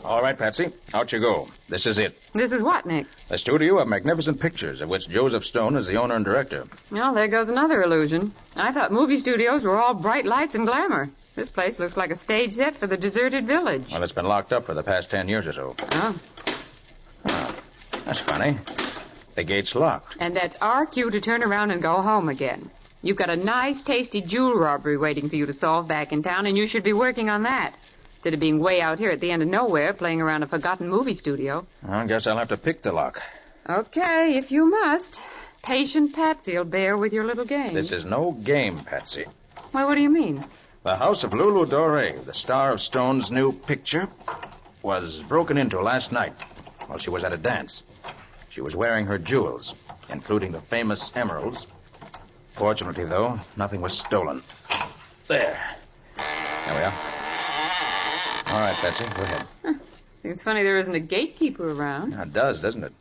All right, Patsy, out you go. This is it. This is what, Nick? A studio of magnificent pictures, of which Joseph Stone is the owner and director. Well, there goes another illusion. I thought movie studios were all bright lights and glamour. This place looks like a stage set for the deserted village. Well, it's been locked up for the past 10 years or so. Oh. Oh, that's funny. The gate's locked. And that's our cue to turn around and go home again. You've got a nice, tasty jewel robbery waiting for you to solve back in town, and you should be working on that. Instead of being way out here at the end of nowhere playing around a forgotten movie studio. I guess I'll have to pick the lock. Okay, if you must. Patient Patsy'll bear with your little game. This is no game, Patsy. Why, what do you mean? The house of Lulu Dore, the star of Stone's new picture, was broken into last night while she was at a dance. She was wearing her jewels, including the famous emeralds. Fortunately, though, nothing was stolen. There we are. All right, Patsy, go ahead. Seems funny there isn't a gatekeeper around. It does, doesn't it?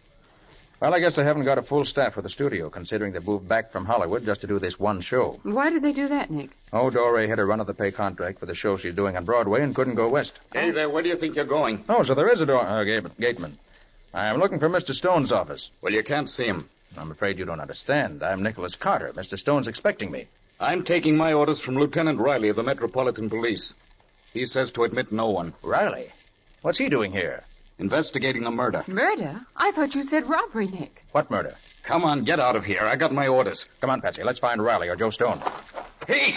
Well, I guess they haven't got a full staff for the studio, considering they moved back from Hollywood just to do this one show. Why did they do that, Nick? Oh, Dore had a run-of-the-pay contract for the show she's doing on Broadway and couldn't go west. Hey there, where do you think you're going? Oh, so there is a gateman. I'm looking for Mr. Stone's office. Well, you can't see him. I'm afraid you don't understand. I'm Nicholas Carter. Mr. Stone's expecting me. I'm taking my orders from Lieutenant Riley of the Metropolitan Police. He says to admit no one. Riley? What's he doing here? Investigating a murder. Murder? I thought you said robbery, Nick. What murder? Come on, get out of here. I got my orders. Come on, Patsy. Let's find Riley or Joe Stone. Hey!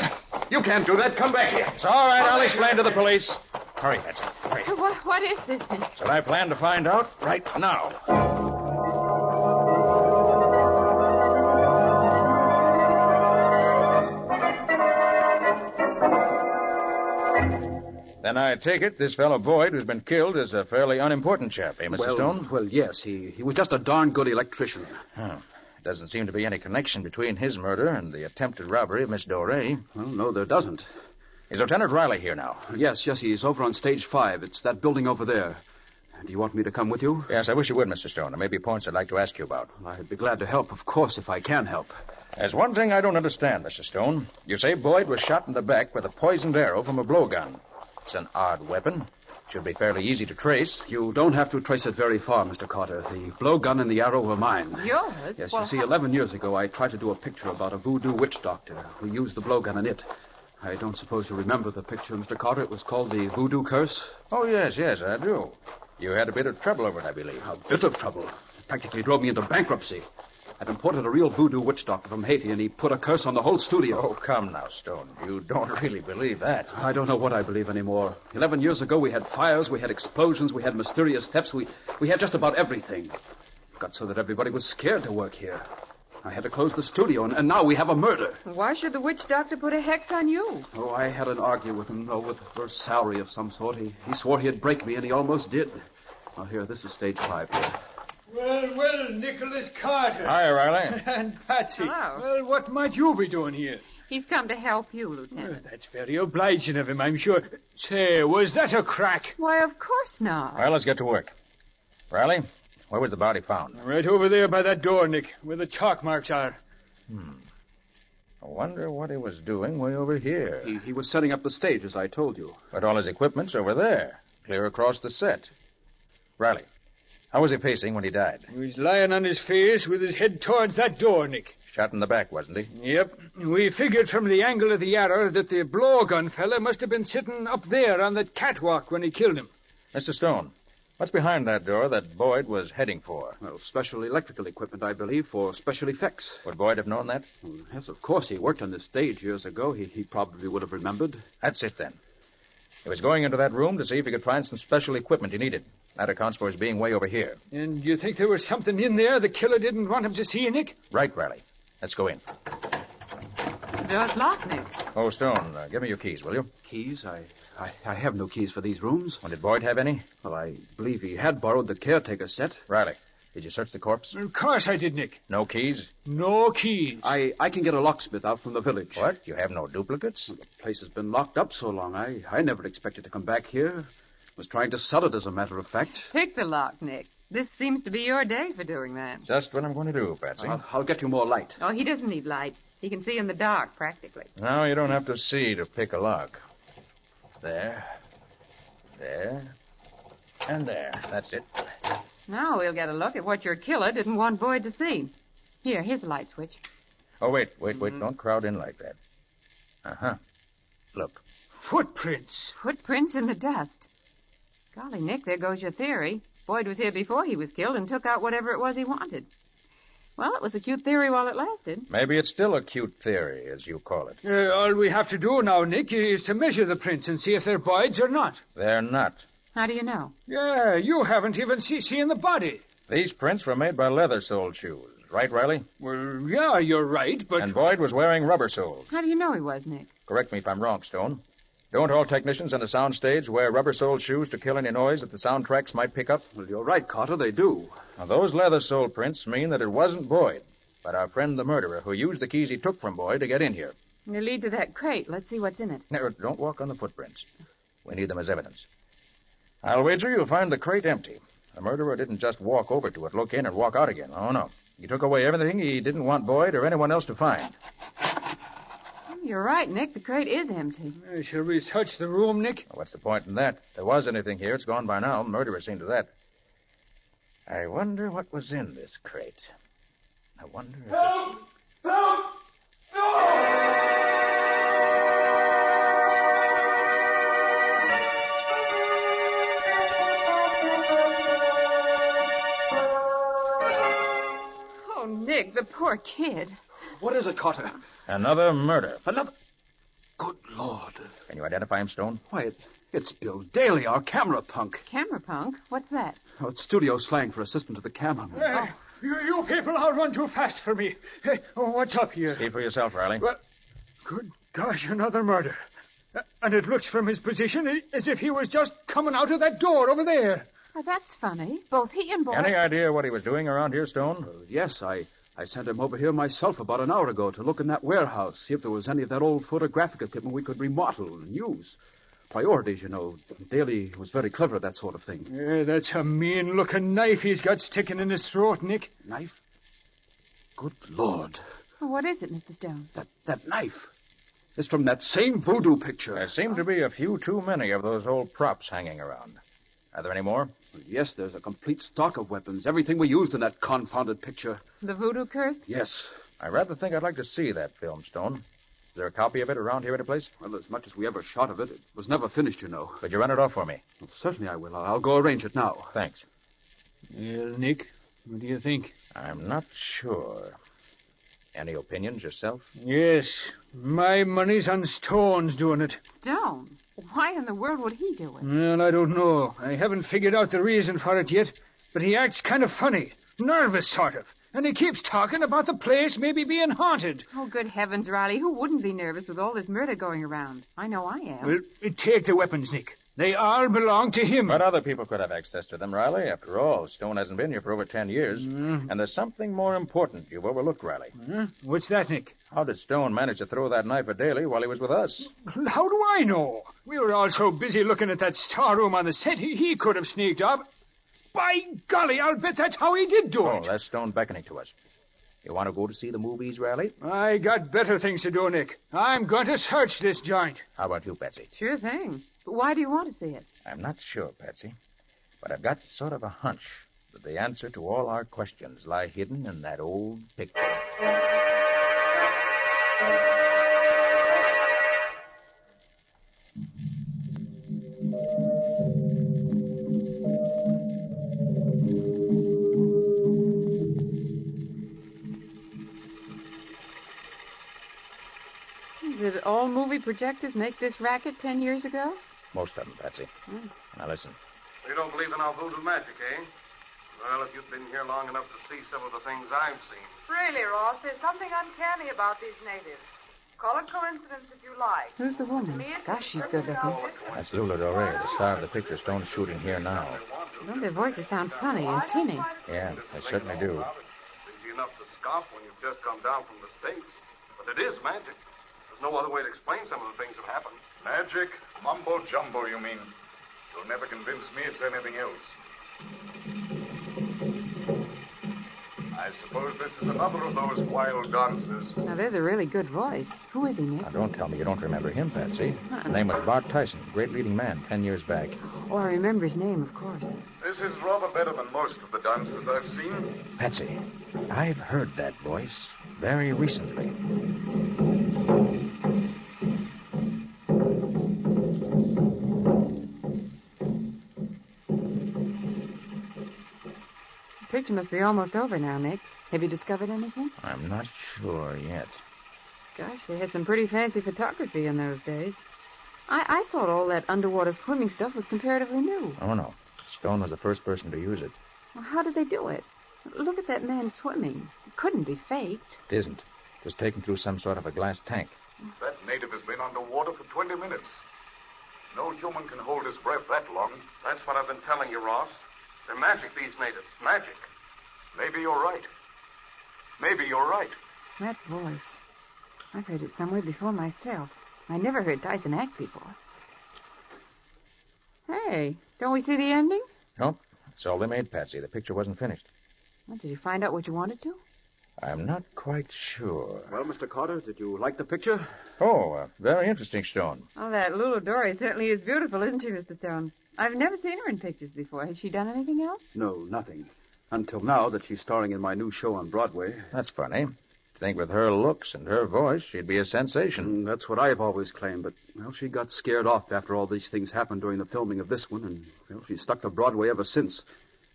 You can't do that. Come back here. It's all right. I'll explain to the police. Hurry, Patsy. Hurry. What is this, Nick? That's what I plan to find out right now. Then I take it this fellow Boyd, who's been killed, is a fairly unimportant chap, eh, Mr. Stone? Well, yes. He was just a darn good electrician. Oh. Doesn't seem to be any connection between his murder and the attempted robbery of Miss Dore. Well, no, there doesn't. Is Lieutenant Riley here now? Yes, he's over on stage 5. It's that building over there. Do you want me to come with you? Yes, I wish you would, Mr. Stone. There may be points I'd like to ask you about. Well, I'd be glad to help, of course, if I can help. There's one thing I don't understand, Mr. Stone. You say Boyd was shot in the back with a poisoned arrow from a blowgun. It's an odd weapon. Should be fairly easy to trace. You don't have to trace it very far, Mr. Carter. The blowgun and the arrow were mine. Yours? Yes, well, you see, 11 years ago, I tried to do a picture about a voodoo witch doctor. We used the blowgun in it. I don't suppose you remember the picture, Mr. Carter. It was called The Voodoo Curse. Oh, yes, I do. You had a bit of trouble over it, I believe. A bit of trouble. It practically drove me into bankruptcy. I'd imported a real voodoo witch doctor from Haiti, and he put a curse on the whole studio. Oh, come now, Stone. You don't really believe that. I don't know what I believe anymore. 11 years ago, we had fires, we had explosions, we had mysterious thefts, we had just about everything. It got so that everybody was scared to work here. I had to close the studio, and now we have a murder. Why should the witch doctor put a hex on you? Oh, I had an argument with him, for a salary of some sort. He swore he'd break me, and he almost did. Well, here, this is stage 5 here. Well, Nicholas Carter. Hi, Riley. And Patsy. Hello. Well, what might you be doing here? He's come to help you, Lieutenant. Well, that's very obliging of him, I'm sure. Say, was that a crack? Why, of course not. Well, let's get to work. Riley, where was the body found? Right over there by that door, Nick, where the chalk marks are. I wonder what he was doing way over here. He was setting up the stage, as I told you. But all his equipment's over there, clear across the set. Riley, how was he facing when he died? He was lying on his face with his head towards that door, Nick. Shot in the back, wasn't he? Yep. We figured from the angle of the arrow that the blowgun fella must have been sitting up there on that catwalk when he killed him. Mr. Stone, what's behind that door that Boyd was heading for? Well, special electrical equipment, I believe, for special effects. Would Boyd have known that? Well, yes, of course. He worked on this stage years ago. He probably would have remembered. That's it, then. He was going into that room to see if he could find some special equipment he needed. That accounts for his being way over here. And you think there was something in there the killer didn't want him to see, Nick? Right, Riley. Let's go in. The door's locked, Nick. Oh, Stone, give me your keys, will you? Keys? I have no keys for these rooms. Well, did Boyd have any? Well, I believe he had borrowed the caretaker's set. Riley, did you search the corpse? Of course I did, Nick. No keys? No keys. I can get a locksmith out from the village. What? You have no duplicates? Well, the place has been locked up so long. I never expected to come back here. Was trying to sell it, as a matter of fact. Pick the lock, Nick. This seems to be your day for doing that. Just what I'm going to do, Patsy. I'll get you more light. Oh, he doesn't need light. He can see in the dark, practically. No, you don't have to see to pick a lock. There. And there. That's it. Now we'll get a look at what your killer didn't want Boyd to see. Here's the light switch. Oh, wait. Don't crowd in like that. Uh-huh. Look. Footprints. Footprints in the dust. Golly, Nick, there goes your theory. Boyd was here before he was killed and took out whatever it was he wanted. Well, it was a cute theory while it lasted. Maybe it's still a cute theory, as you call it. All we have to do now, Nick, is to measure the prints and see if they're Boyd's or not. They're not. How do you know? Yeah, you haven't even seen the body. These prints were made by leather-soled shoes. Right, Riley? Well, yeah, you're right, but... And Boyd was wearing rubber-soled. How do you know he was, Nick? Correct me if I'm wrong, Stone. Don't all technicians in a sound stage wear rubber-soled shoes to kill any noise that the sound tracks might pick up? Well, you're right, Carter, they do. Now, those leather-soled prints mean that it wasn't Boyd, but our friend the murderer who used the keys he took from Boyd to get in here. They lead to that crate. Let's see what's in it. Now, don't walk on the footprints. We need them as evidence. I'll wager you'll find the crate empty. The murderer didn't just walk over to it, look in, and walk out again. Oh, no. He took away everything he didn't want Boyd or anyone else to find. You're right, Nick. The crate is empty. Shall we search the room, Nick? Well, what's the point in that? If there was anything here, it's gone by now. Murderer seen to that. I wonder what was in this crate. I wonder if... Help! Help! No! Oh, Nick, the poor kid. What is it, Carter? Another murder. Another... Good Lord. Can you identify him, Stone? Why, it's Bill Daly, our camera punk. Camera punk? What's that? Oh, it's studio slang for assistant to the cameraman. You people all run too fast for me. Hey, what's up here? See for yourself, Riley. Well, good gosh, another murder. And it looks from his position as if he was just coming out of that door over there. Oh, that's funny. Both he and Boyd... Any idea what he was doing around here, Stone? Yes, I sent him over here myself about an hour ago to look in that warehouse, see if there was any of that old photographic equipment we could remodel and use. Priorities, you know. Daly was very clever at that sort of thing. Yeah, that's a mean-looking knife he's got sticking in his throat, Nick. Knife? Good Lord. Well, what is it, Mr. Stone? That knife. It's from that same voodoo picture. There seem to be a few too many of those old props hanging around. Are there any more? Well, yes, there's a complete stock of weapons. Everything we used in that confounded picture. The voodoo curse? Yes. I rather think I'd like to see that film, Stone. Is there a copy of it around here anyplace? Well, as much as we ever shot of it, it was never finished, you know. Could you run it off for me? Well, certainly I will. I'll go arrange it now. Thanks. Well, Nick, what do you think? I'm not sure. Any opinions yourself? Yes, my money's on Stone's doing it. Stone? Why in the world would he do it? Well, I don't know. I haven't figured out the reason for it yet, but he acts kind of funny, nervous sort of. And he keeps talking about the place maybe being haunted. Oh, good heavens, Riley. Who wouldn't be nervous with all this murder going around? I know I am. Well, take the weapons, Nick. They all belong to him. But other people could have access to them, Riley. After all, Stone hasn't been here for over 10 years. And there's something more important you've overlooked, Riley. What's that, Nick? How did Stone manage to throw that knife at Daly while he was with us? How do I know? We were all so busy looking at that storeroom on the set, he could have sneaked off. By golly, I'll bet that's how he did do it. Oh, that's Stone beckoning to us. You want to go to see the movies, Riley? I got better things to do, Nick. I'm going to search this joint. How about you, Patsy? Sure thing. But why do you want to see it? I'm not sure, Patsy. But I've got sort of a hunch that the answer to all our questions lie hidden in that old picture. Did all movie projectors make this racket 10 years ago? Most of them, Patsy. Now listen. You don't believe in our voodoo magic, eh? Well, if you've been here long enough to see some of the things I've seen. Really, Ross, there's something uncanny about these natives. Call it coincidence if you like. Who's the woman? Gosh, she's good looking. That's Lula Dore, the star of the picture Stone's shooting here now. Well, their voices sound funny and tinny. Yeah, they certainly do. Easy enough to scoff when you've just come down from the States. But it is magic. There's no other way to explain some of the things that happen. Magic, mumbo jumbo, you mean? You'll never convince me it's anything else. I suppose this is another of those wild dances. Now, there's a really good voice. Who is he, Nick? Now, don't tell me you don't remember him, Patsy. His name was Bart Tyson, great leading man 10 years back. Oh, I remember his name, of course. This is rather better than most of the dances I've seen. Patsy, I've heard that voice very recently. The picture must be almost over now, Nick. Have you discovered anything? I'm not sure yet. Gosh, they had some pretty fancy photography in those days. I thought all that underwater swimming stuff was comparatively new. Oh, no. Stone was the first person to use it. Well, how did they do it? Look at that man swimming. It couldn't be faked. It isn't. It was taken through some sort of a glass tank. That native has been underwater for 20 minutes. No human can hold his breath that long. That's what I've been telling you, Ross. They're magic, these natives. Magic. Maybe you're right. Maybe you're right. That voice. I've heard it somewhere before myself. I never heard Tyson act before. Hey, don't we see the ending? Nope. That's all they made, Patsy. The picture wasn't finished. Well, did you find out what you wanted to? I'm not quite sure. Well, Mr. Carter, did you like the picture? Oh, very interesting, Stone. Oh, that Lulu Dory certainly is beautiful, isn't she, Mr. Stone? I've never seen her in pictures before. Has she done anything else? No, nothing. Until now that she's starring in my new show on Broadway. That's funny. I think with her looks and her voice, she'd be a sensation. That's what I've always claimed, but, well, she got scared off after all these things happened during the filming of this one, and, well, she's stuck to Broadway ever since.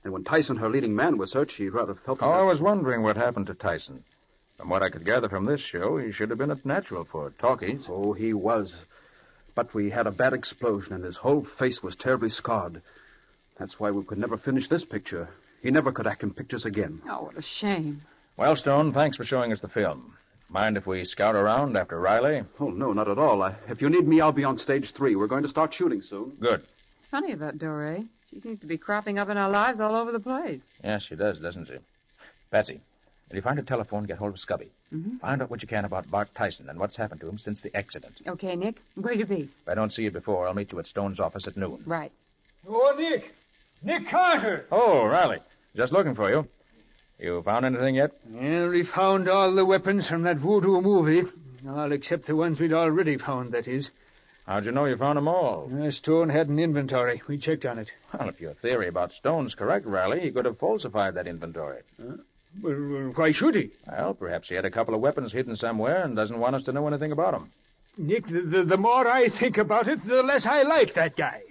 And when Tyson, her leading man, was hurt, she rather felt... I was wondering what happened to Tyson. From what I could gather from this show, he should have been a natural for talkies. Oh, he was. But we had a bad explosion, and his whole face was terribly scarred. That's why we could never finish this picture. He never could act in pictures again. Oh, what a shame. Well, Stone, thanks for showing us the film. Mind if we scout around after Riley? Oh, no, not at all. If you need me, I'll be on stage 3. We're going to start shooting soon. Good. It's funny about Doré. She seems to be cropping up in our lives all over the place. Yes, she does, doesn't she? Patsy, will you find a telephone, get hold of Scubby? Mm-hmm. Find out what you can about Bart Tyson and what's happened to him since the accident. Okay, Nick. Where'll you be? If I don't see you before, I'll meet you at Stone's office at noon. Right. Oh, Nick. Nick Carter. Oh, Riley. Just looking for you. You found anything yet? Yeah, we found all the weapons from that voodoo movie. All except the ones we'd already found, that is. How'd you know you found them all? Stone had an inventory. We checked on it. Well, if your theory about Stone's correct, Riley, he could have falsified that inventory. Well, why should he? Well, perhaps he had a couple of weapons hidden somewhere and doesn't want us to know anything about them. Nick, the more I think about it, the less I like that guy.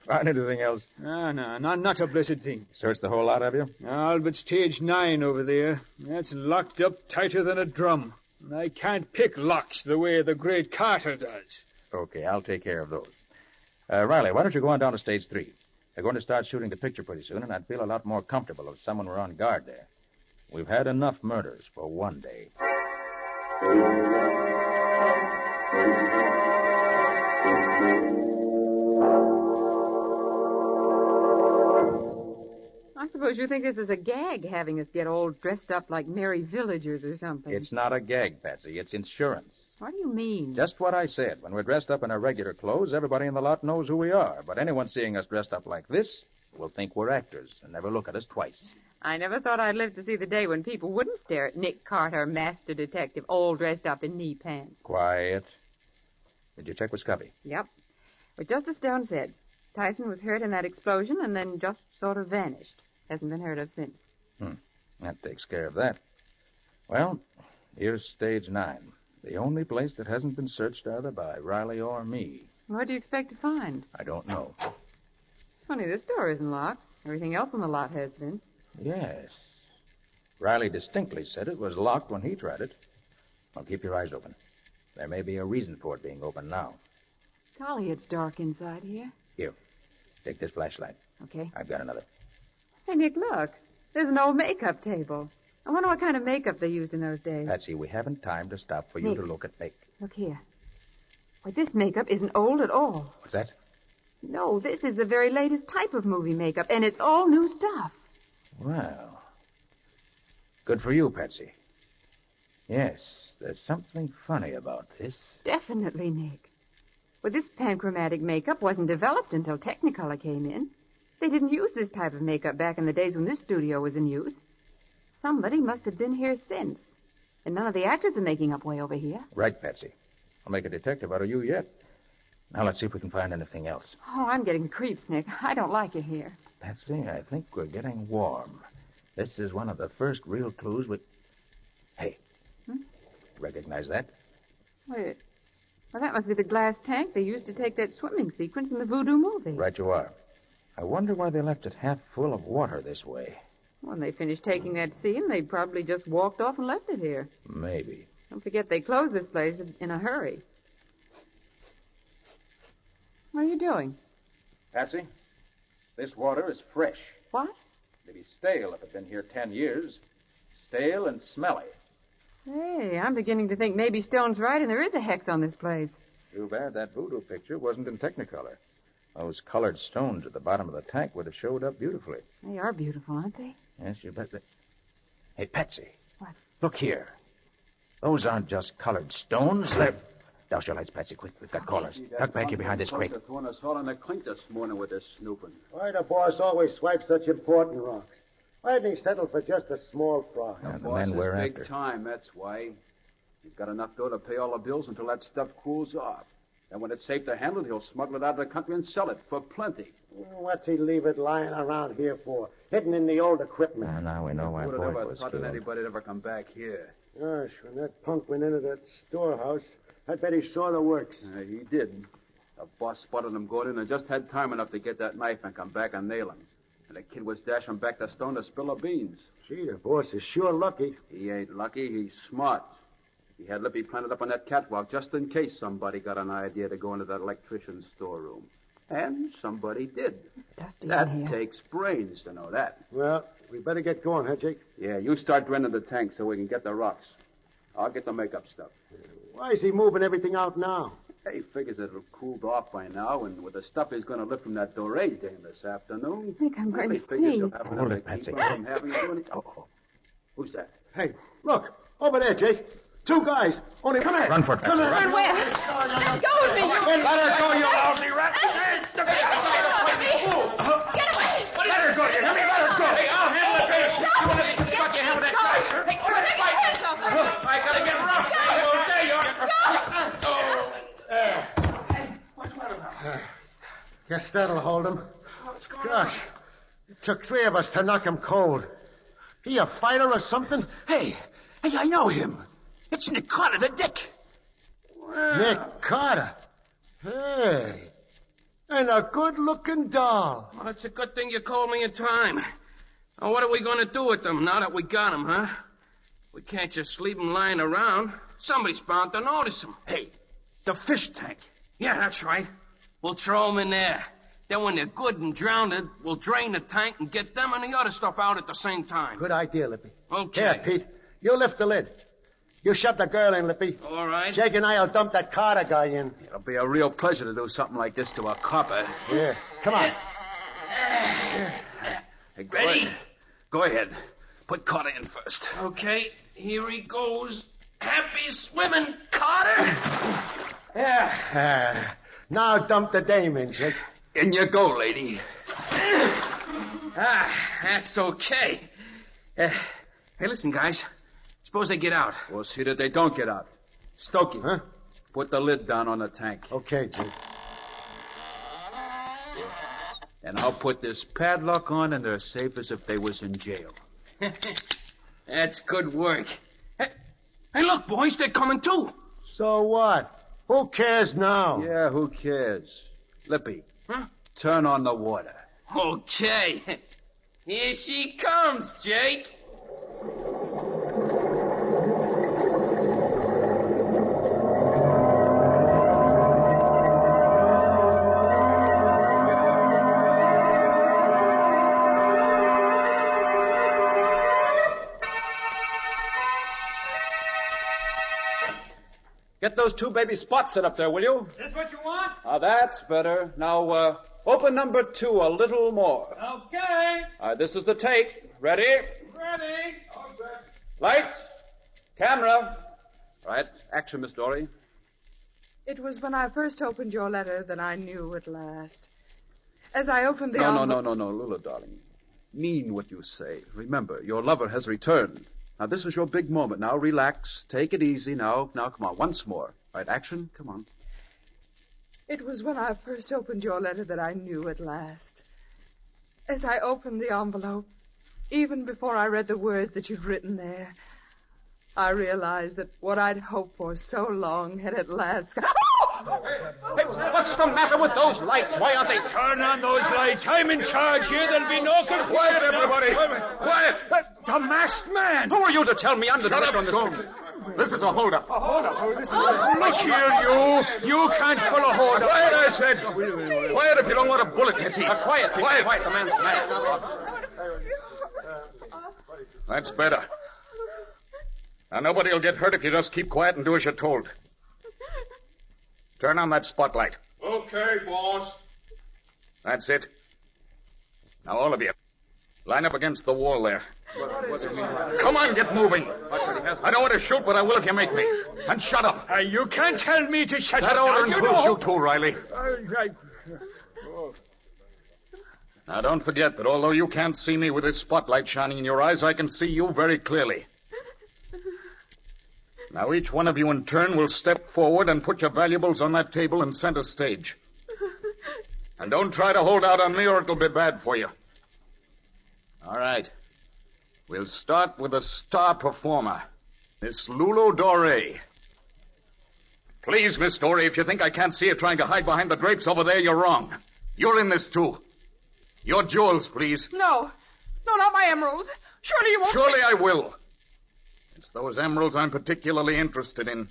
Find anything else? No, not a blessed thing. Searched the whole lot, have you? All but stage 9 over there. That's locked up tighter than a drum. And I can't pick locks the way the great Carter does. Okay, I'll take care of those. Riley, why don't you go on down to stage 3? They're going to start shooting the picture pretty soon, and I'd feel a lot more comfortable if someone were on guard there. We've had enough murders for one day. I suppose you think this is a gag, having us get all dressed up like merry villagers or something. It's not a gag, Patsy. It's insurance. What do you mean? Just what I said. When we're dressed up in our regular clothes, everybody in the lot knows who we are. But anyone seeing us dressed up like this will think we're actors and never look at us twice. I never thought I'd live to see the day when people wouldn't stare at Nick Carter, master detective, all dressed up in knee pants. Quiet. Did you check with Scubby? Yep. But just as Stone said, Tyson was hurt in that explosion and then just sort of vanished. Hasn't been heard of since. That takes care of that. Well, here's stage 9. The only place that hasn't been searched either by Riley or me. What do you expect to find? I don't know. It's funny, this door isn't locked. Everything else on the lot has been. Yes. Riley distinctly said it was locked when he tried it. Well, keep your eyes open. There may be a reason for it being open now. Golly, it's dark inside here. Here, take this flashlight. Okay. I've got another. Hey, Nick, look. There's an old makeup table. I wonder what kind of makeup they used in those days. Patsy, we haven't time to stop for you Nick. to look at make. Look here. Why, this makeup isn't old at all. What's that? No, this is the very latest type of movie makeup, and it's all new stuff. Well, good for you, Patsy. Yes, there's something funny about this. Definitely, Nick. Well, this panchromatic makeup wasn't developed until Technicolor came in. They didn't use this type of makeup back in the days when this studio was in use. Somebody must have been here since. And none of the actors are making up way over here. Right, Patsy. I'll make a detective out of you yet. Now let's see if we can find anything else. Oh, I'm getting creeps, Nick. I don't like it here. Patsy, I think we're getting warm. This is one of the first real clues we... Hey. Recognize that? Wait. Well, that must be the glass tank they used to take that swimming sequence in the voodoo movie. Right you are. I wonder why they left it half full of water this way. When they finished taking that scene, they probably just walked off and left it here. Maybe. Don't forget they closed this place in a hurry. What are you doing? Patsy, this water is fresh. What? It'd be stale if it'd been here 10 years. Stale and smelly. Say, I'm beginning to think maybe Stone's right and there is a hex on this place. Too bad that voodoo picture wasn't in Technicolor. Those colored stones at the bottom of the tank would have showed up beautifully. They are beautiful, aren't they? Yes, you bet. Hey, Patsy. What? Look here. Those aren't just colored stones. They're... Douse your lights, Patsy, quick. We've got callers. Duck back here behind this crate. Throwing us all in the clink this morning with this snooping. Why the boss always swipes such important rocks? Why didn't he settle for just a small fry? The Boss men is we're big after. time, that's why. He's got enough dough to pay all the bills until that stuff cools off. And when it's safe to handle, he'll smuggle it out of the country and sell it for plenty. What's he leave it lying around here for? Hidden in the old equipment. Now we know why Who would Boyd have ever was thought that killed. anybody'd ever come back here? Gosh, when that punk went into that storehouse, I bet he saw the works. He did. The boss spotted him going in and just had time enough to get that knife and come back and nail him. And the kid was dashing back to Stone to spill the beans. Gee, the boss is sure lucky. He ain't lucky. He's smart. He had Lippy planted up on that catwalk just in case somebody got an idea to go into that electrician's storeroom. And somebody did. Dusty That in here. takes brains to know that. Well, we better get going, huh, Jake? Yeah, you start draining the tank so we can get the rocks. I'll get the makeup stuff. Why is he moving everything out now? He figures it'll cooled off by now, and with the stuff he's going to lift from that Doré dame this afternoon... Nick, I'm going he to figures he'll sneeze. have Hold enough it, to keep Patsy. her from having to do anything. Oh. Who's that? Hey, look, over there, Jake. Two guys. Only come here. Run for it, Patsy. Come here. Run where? Let go of me, you... Let her go, you lousy rat. Get away! Let her go. You hear me? Let her go. Hey, I'll handle it, baby. Stop it! Stuck your hand with that knife. Hey, take your hands off me! I gotta get rough. There you are. Guess that'll hold him. Gosh, it took three of us to knock him cold. He a fighter or something? Hey, I know him. It's Nick Carter, the Dick. Nick Carter. Hey. And a good-looking doll. Well, it's a good thing you called me in time. Now, what are we going to do with them now that we got them, huh? We can't just leave them lying around. Somebody's bound to notice them. Hey, the fish tank. Yeah, that's right. We'll throw them in there. Then when they're good and drowned, we'll drain the tank and get them and the other stuff out at the same time. Good idea, Lippy. Okay. Here, Pete. You lift the lid. You shove the girl in, Lippy. All right. Jake and I'll dump that Carter guy in. It'll be a real pleasure to do something like this to a copper. Yeah. Come on. Hey, Ready? Go ahead. Put Carter in first. Okay, here he goes. Happy swimming, Carter! Yeah. Now dump the dame in, Jake. In you go, lady. That's okay. Hey, listen, guys. Suppose they get out. We'll see that they don't get out. Stokey, Huh? put the lid down on the tank. Okay, Jake. And I'll put this padlock on, and they're safe as if they was in jail. That's good work. Hey, look, boys, they're coming too. So what? Who cares now? Yeah, who cares? Lippy, Huh? turn on the water. Okay. Here she comes, Jake. Get those two baby spots set up there, will you? This what you want? That's better. Now, open number 2 a little more. Okay. This is the take. Ready? Ready. Lights. Camera. Right. Action, Miss Dory. It was when I first opened your letter that I knew at last. As I opened the No, envelope... no, Lula, darling. mean what you say. Remember, your lover has returned. Now, this is your big moment. Now, relax. Take it easy now. Now, come on. Once more. Right, action? Come on. It was when I first opened your letter that I knew at last. As I opened the envelope, even before I read the words that you'd written there, I realized that what I'd hoped for so long had at last... Hey, what's the matter with those lights? Why aren't they... Turn on those lights. I'm in charge here. There'll be no confusion. Quiet, everybody. Quiet. The masked man. Who are you to tell me I'm the Shut director up, on this Stone. picture? This is a holdup. Look here, you. You can't pull a hold up. Quiet, I said. Quiet if you don't want a bullet in your teeth. Quiet, Quiet. quiet. The man's mad. That's better. Now, nobody will get hurt if you just keep quiet and do as you're told. Turn on that spotlight. Okay, boss. That's it. Now, all of you, line up against the wall there. Come on, get moving. I don't want to shoot, but I will if you make me. And shut up. You can't tell me to shut That up. order now, includes know. you too, Riley. Now, don't forget that although you can't see me with this spotlight shining in your eyes, I can see you very clearly. Now, each one of you in turn will step forward and put your valuables on that table in center stage. And don't try to hold out on me or it'll be bad for you. All right. We'll start with the star performer, Miss Lulu Doré. Please, Miss Doré, if you think I can't see you trying to hide behind the drapes over there, you're wrong. You're in this, too. Your jewels, please. No, not my emeralds. Surely you won't... Surely I will. It's those emeralds I'm particularly interested in.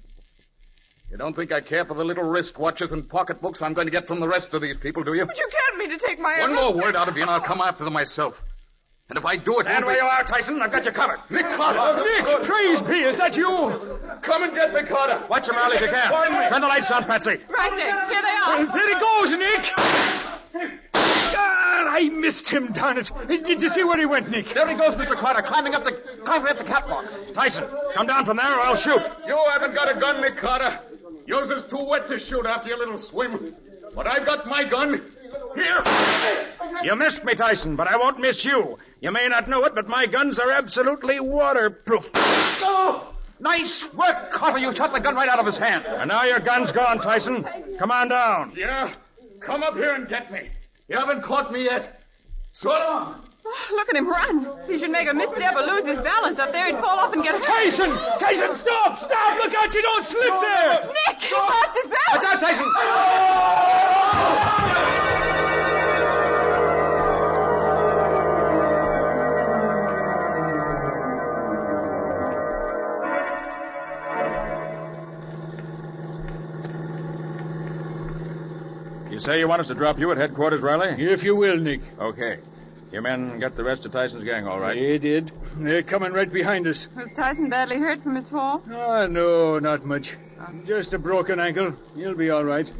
You don't think I care for the little wristwatches and pocketbooks I'm going to get from the rest of these people, do you? But you can't mean to take my One emeralds. more word out of you and I'll come after them myself. And if I do it... Stand where you are, Tyson. I've got you covered. Nick Carter! Nick, praise be. Is that you? Come and get me, Carter! Watch him, Riley, if you can. Turn the lights on, Patsy. Right there. Here they are. There he goes, Nick. I missed him, darn it. Did you see where he went, Nick? There he goes, Mr. Carter, climbing up the catwalk. Tyson, come down from there or I'll shoot. You haven't got a gun, Nick Carter. Yours is too wet to shoot after your little swim. But I've got my gun. Here. You missed me, Tyson, but I won't miss you. You may not know it, but my guns are absolutely waterproof. Oh! Nice work, Carter. You shot the gun right out of his hand. And now your gun's gone, Tyson. Come on down. Yeah? Come up here and get me. You haven't caught me yet. So long. Oh, look at him run. He should make a misstep or lose his balance up there. He'd fall off and get hurt. Tyson, stop! Look out, you don't slip there. Nick, he lost his balance. Watch out, Tyson. You say you want us to drop you at headquarters, Riley? If you will, Nick. Okay. Your men got the rest of Tyson's gang all right? They did. They're coming right behind us. Was Tyson badly hurt from his fall? No, not much. Just a broken ankle. He'll be all right.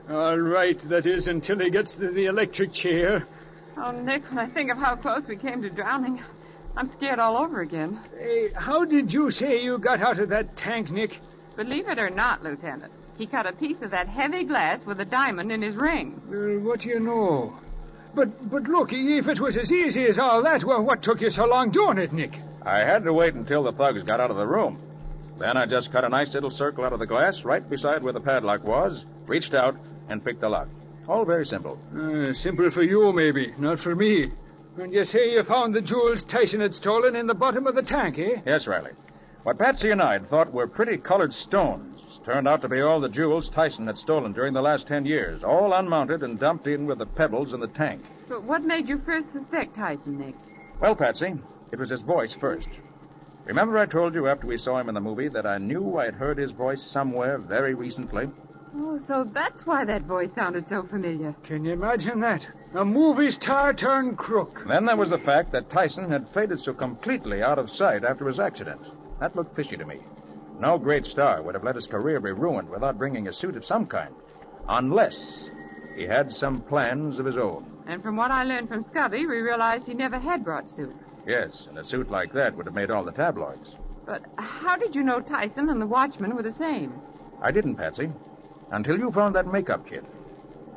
All right, that is, until he gets to the electric chair. Oh, Nick, when I think of how close we came to drowning, I'm scared all over again. Hey, how did you say you got out of that tank, Nick? Believe it or not, Lieutenant, he cut a piece of that heavy glass with a diamond in his ring. Well, what do you know? But look, if it was as easy as all that, well, what took you so long doing it, Nick? I had to wait until the thugs got out of the room. Then I just cut a nice little circle out of the glass right beside where the padlock was, reached out, and picked the lock. All very simple. Simple for you, maybe, not for me. And you say you found the jewels Tyson had stolen in the bottom of the tank, eh? Yes, Riley. What Patsy and I thought were pretty colored stones turned out to be all the jewels Tyson had stolen during the last 10 years, all unmounted and dumped in with the pebbles in the tank. But what made you first suspect Tyson, Nick? Well, Patsy, it was his voice first. Remember I told you after we saw him in the movie that I knew I'd heard his voice somewhere very recently? Oh, so that's why that voice sounded so familiar. Can you imagine that? A movie star turned crook. Then there was the fact that Tyson had faded so completely out of sight after his accident. That looked fishy to me. No great star would have let his career be ruined without bringing a suit of some kind. Unless he had some plans of his own. And from what I learned from Scubby, we realized he never had brought suit. Yes, and a suit like that would have made all the tabloids. But how did you know Tyson and the watchman were the same? I didn't, Patsy. Until you found that makeup kit.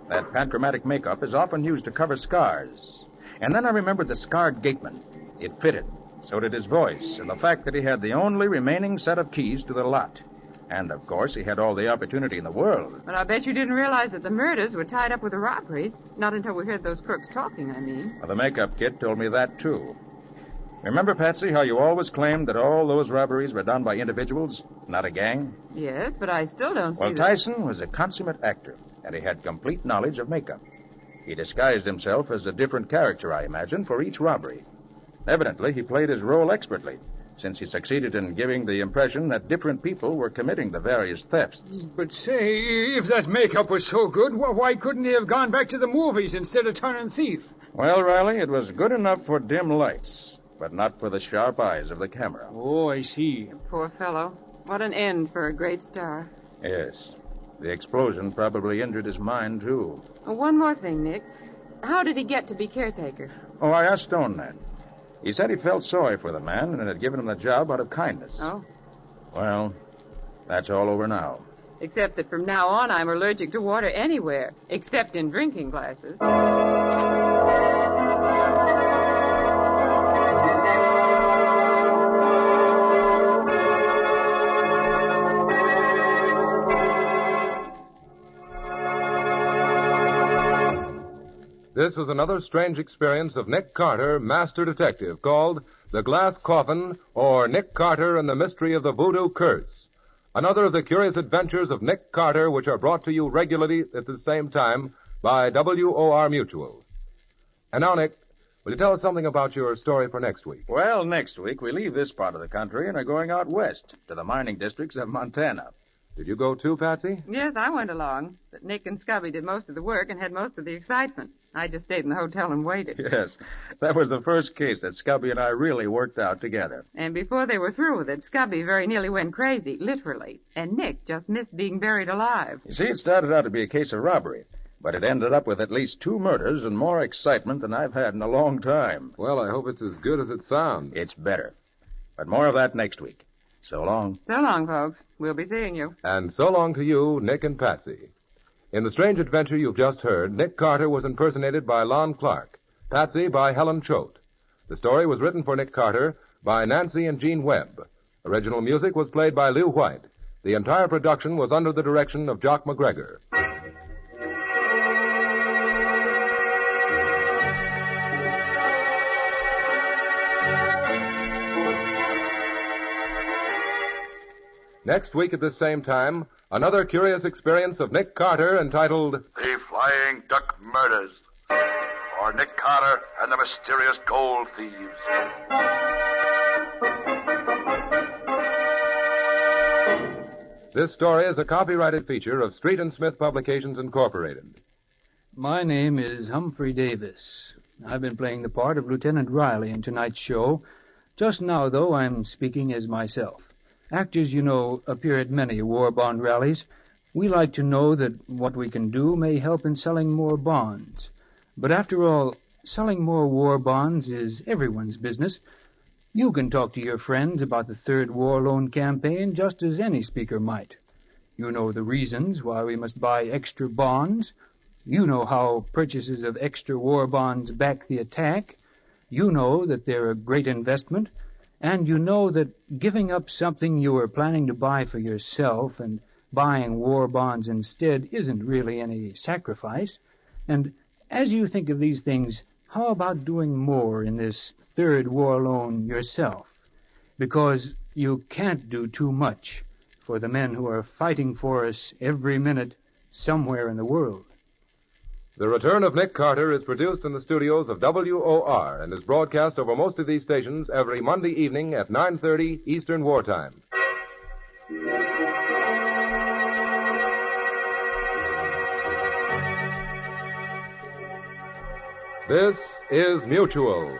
That panchromatic makeup is often used to cover scars. And then I remembered the scarred gateman. It fitted. So did his voice, and the fact that he had the only remaining set of keys to the lot. And, of course, he had all the opportunity in the world. But I bet you didn't realize that the murders were tied up with the robberies. Not until we heard those crooks talking, I mean. Well, the makeup kid told me that, too. Remember, Patsy, how you always claimed that all those robberies were done by individuals, not a gang? Yes, but I still don't see Well, Tyson was a consummate actor, and he had complete knowledge of makeup. He disguised himself as a different character, I imagine, for each robbery. Evidently, he played his role expertly, since he succeeded in giving the impression that different people were committing the various thefts. But say, if that makeup was so good, why couldn't he have gone back to the movies instead of turning thief? Well, Riley, it was good enough for dim lights, but not for the sharp eyes of the camera. Oh, I see. Poor fellow. What an end for a great star. Yes. The explosion probably injured his mind, too. Oh, one more thing, Nick. How did he get to be caretaker? Oh, I asked Stone that. He said he felt sorry for the man and had given him the job out of kindness. Oh. Well, that's all over now. Except that from now on I'm allergic to water anywhere, except in drinking glasses. This was another strange experience of Nick Carter, Master Detective, called The Glass Coffin, or Nick Carter and the Mystery of the Voodoo Curse. Another of the curious adventures of Nick Carter, which are brought to you regularly at the same time by WOR Mutual. And now, Nick, will you tell us something about your story for next week? Well, next week we leave this part of the country and are going out west to the mining districts of Montana. Did you go too, Patsy? Yes, I went along. But Nick and Scubby did most of the work and had most of the excitement. I just stayed in the hotel and waited. Yes, that was the first case that Scubby and I really worked out together. And before they were through with it, Scubby very nearly went crazy, literally. And Nick just missed being buried alive. You see, it started out to be a case of robbery, but it ended up with at least 2 murders and more excitement than I've had in a long time. Well, I hope it's as good as it sounds. It's better. But more of that next week. So long. So long, folks. We'll be seeing you. And so long to you, Nick and Patsy. In the strange adventure you've just heard, Nick Carter was impersonated by Lon Clark, Patsy by Helen Choate. The story was written for Nick Carter by Nancy and Gene Webb. Original music was played by Lew White. The entire production was under the direction of Jock McGregor. Next week at the same time, another curious experience of Nick Carter entitled The Flying Duck Murders, or Nick Carter and the Mysterious Gold Thieves. This story is a copyrighted feature of Street and Smith Publications, Incorporated. My name is Humphrey Davis. I've been playing the part of Lieutenant Riley in tonight's show. Just now, though, I'm speaking as myself. Actors, you know, appear at many war bond rallies. We like to know that what we can do may help in selling more bonds. But after all, selling more war bonds is everyone's business. You can talk to your friends about the Third War Loan Campaign just as any speaker might. You know the reasons why we must buy extra bonds. You know how purchases of extra war bonds back the attack. You know that they're a great investment. And you know that giving up something you were planning to buy for yourself and buying war bonds instead isn't really any sacrifice. And as you think of these things, how about doing more in this Third War Loan yourself? Because you can't do too much for the men who are fighting for us every minute somewhere in the world. The Return of Nick Carter is produced in the studios of WOR and is broadcast over most of these stations every Monday evening at 9:30 Eastern Wartime. This is Mutual.